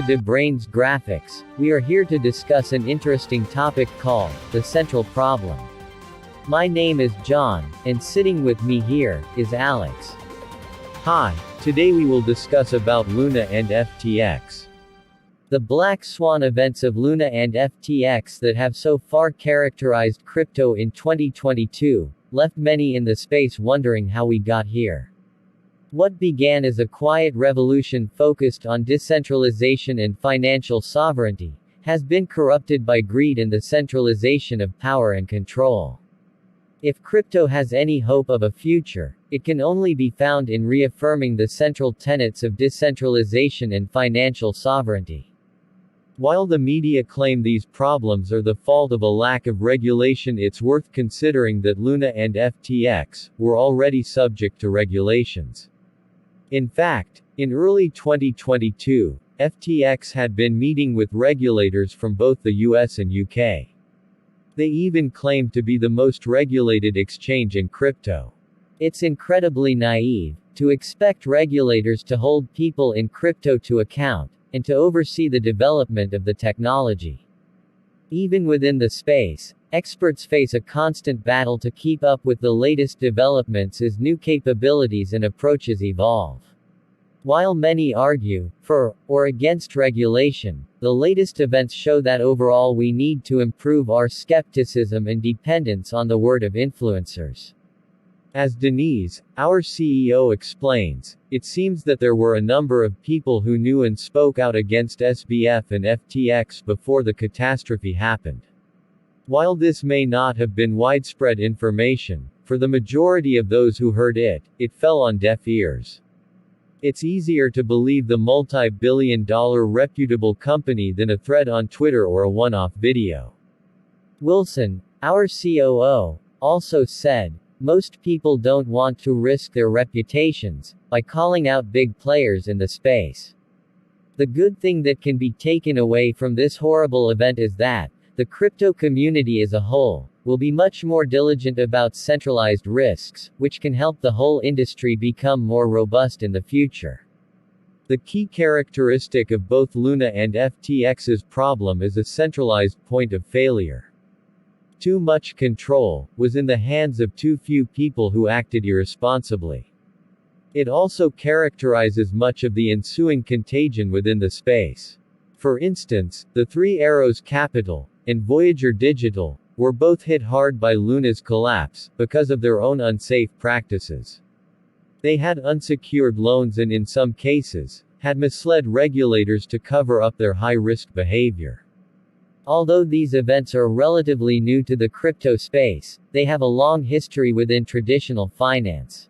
to Brains Graphics. We are here to discuss an interesting topic called the central problem. My name is John, and sitting with me here is Alex. Hi, today we will discuss about LUNA and FTX. The black swan events of LUNA and FTX that have so far characterized crypto in 2022 left many in the space wondering how we got here. What began as a quiet revolution focused on decentralization and financial sovereignty has been corrupted by greed and the centralization of power and control. If crypto has any hope of a future, it can only be found in reaffirming the central tenets of decentralization and financial sovereignty. While the media claim these problems are the fault of a lack of regulation, it's worth considering that LUNA and FTX were already subject to regulations. In fact, in early 2022, FTX had been meeting with regulators from both the US and UK. They even claimed to be the most regulated exchange in crypto. It's incredibly naive to expect regulators to hold people in crypto to account, and to oversee the development of the technology. Even within the space, experts face a constant battle to keep up with the latest developments as new capabilities and approaches evolve. While many argue for or against regulation, the latest events show that overall we need to improve our skepticism and dependence on the word of influencers. As Denise, our CEO, explains, it seems that there were a number of people who knew and spoke out against SBF and FTX before the catastrophe happened. While this may not have been widespread information, for the majority of those who heard it, it fell on deaf ears. It's easier to believe the multi-billion-dollar reputable company than a thread on Twitter or a one-off video. Wilson, our COO, also said, most people don't want to risk their reputations by calling out big players in the space. The good thing that can be taken away from this horrible event is that the crypto community as a whole will be much more diligent about centralized risks, which can help the whole industry become more robust in the future. The key characteristic of both LUNA and FTX's problem is a centralized point of failure. Too much control was in the hands of too few people who acted irresponsibly. It also characterizes much of the ensuing contagion within the space. For instance, the Three Arrows Capital and Voyager Digital were both hit hard by LUNA's collapse because of their own unsafe practices. They had unsecured loans and in some cases, had misled regulators to cover up their high-risk behavior. Although these events are relatively new to the crypto space, they have a long history within traditional finance.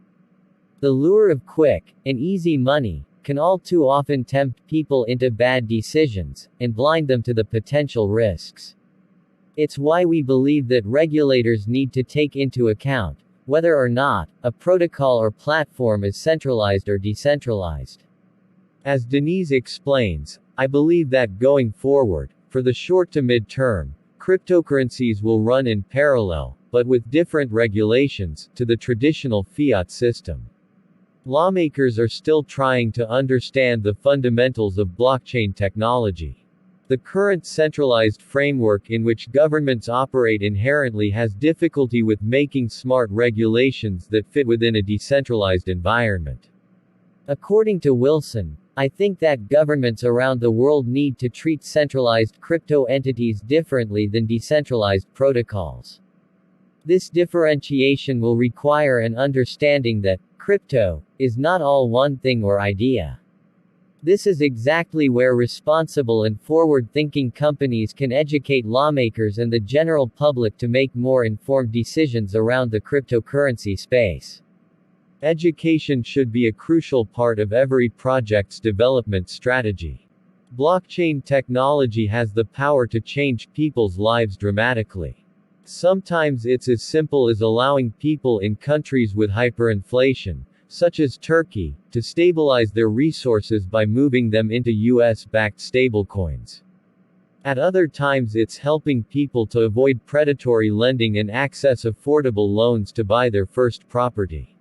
The lure of quick and easy money can all too often tempt people into bad decisions, and blind them to the potential risks. It's why we believe that regulators need to take into account whether or not a protocol or platform is centralized or decentralized. As Denise explains, I believe that going forward, for the short to mid-term, cryptocurrencies will run in parallel, but with different regulations, to the traditional fiat system. Lawmakers are still trying to understand the fundamentals of blockchain technology. The current centralized framework in which governments operate inherently has difficulty with making smart regulations that fit within a decentralized environment. According to Wilson, I think that governments around the world need to treat centralized crypto entities differently than decentralized protocols. This differentiation will require an understanding that crypto is not all one thing or idea. This is exactly where responsible and forward-thinking companies can educate lawmakers and the general public to make more informed decisions around the cryptocurrency space. Education should be a crucial part of every project's development strategy. Blockchain technology has the power to change people's lives dramatically. Sometimes it's as simple as allowing people in countries with hyperinflation, such as Turkey, to stabilize their resources by moving them into US-backed stablecoins. At other times it's helping people to avoid predatory lending and access affordable loans to buy their first property.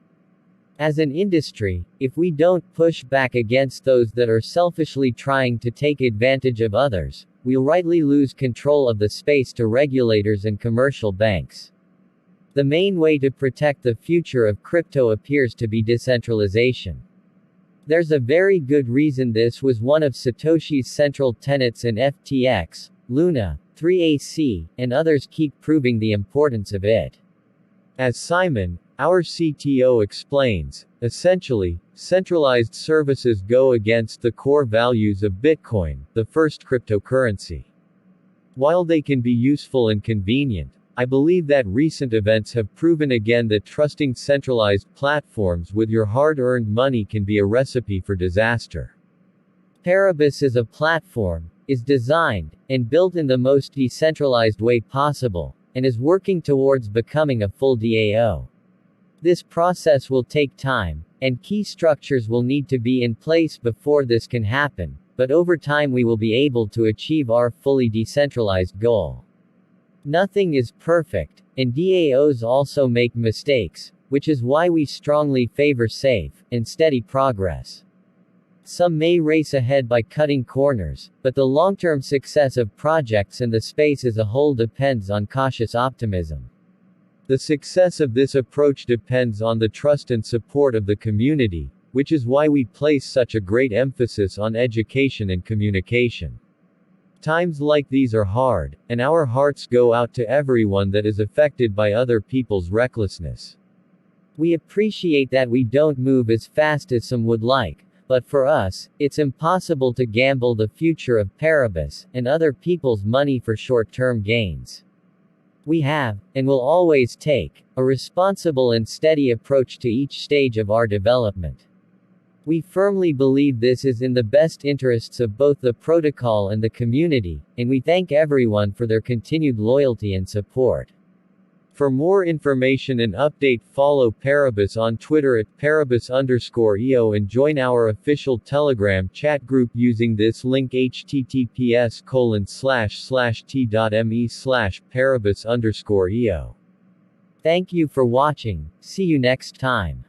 As an industry, if we don't push back against those that are selfishly trying to take advantage of others, we'll rightly lose control of the space to regulators and commercial banks. The main way to protect the future of crypto appears to be decentralization. There's a very good reason this was one of Satoshi's central tenets in FTX, LUNA, 3AC, and others keep proving the importance of it. As Simon, our CTO explains, essentially, centralized services go against the core values of Bitcoin, the first cryptocurrency. While they can be useful and convenient, I believe that recent events have proven again that trusting centralized platforms with your hard-earned money can be a recipe for disaster. Paribus as a platform is designed and built in the most decentralized way possible, and is working towards becoming a full DAO. This process will take time, and key structures will need to be in place before this can happen, but over time we will be able to achieve our fully decentralized goal. Nothing is perfect, and DAOs also make mistakes, which is why we strongly favor safe and steady progress. Some may race ahead by cutting corners, but the long-term success of projects and the space as a whole depends on cautious optimism. The success of this approach depends on the trust and support of the community, which is why we place such a great emphasis on education and communication. Times like these are hard, and our hearts go out to everyone that is affected by other people's recklessness. We appreciate that we don't move as fast as some would like, but for us, it's impossible to gamble the future of Paribus and other people's money for short-term gains. We have, and will always take, a responsible and steady approach to each stage of our development. We firmly believe this is in the best interests of both the protocol and the community, and we thank everyone for their continued loyalty and support. For more information and update, follow Paribus on Twitter at Paribus_EO and join our official Telegram chat group using this link https://t.me/Paribus_EO. Thank you for watching, see you next time.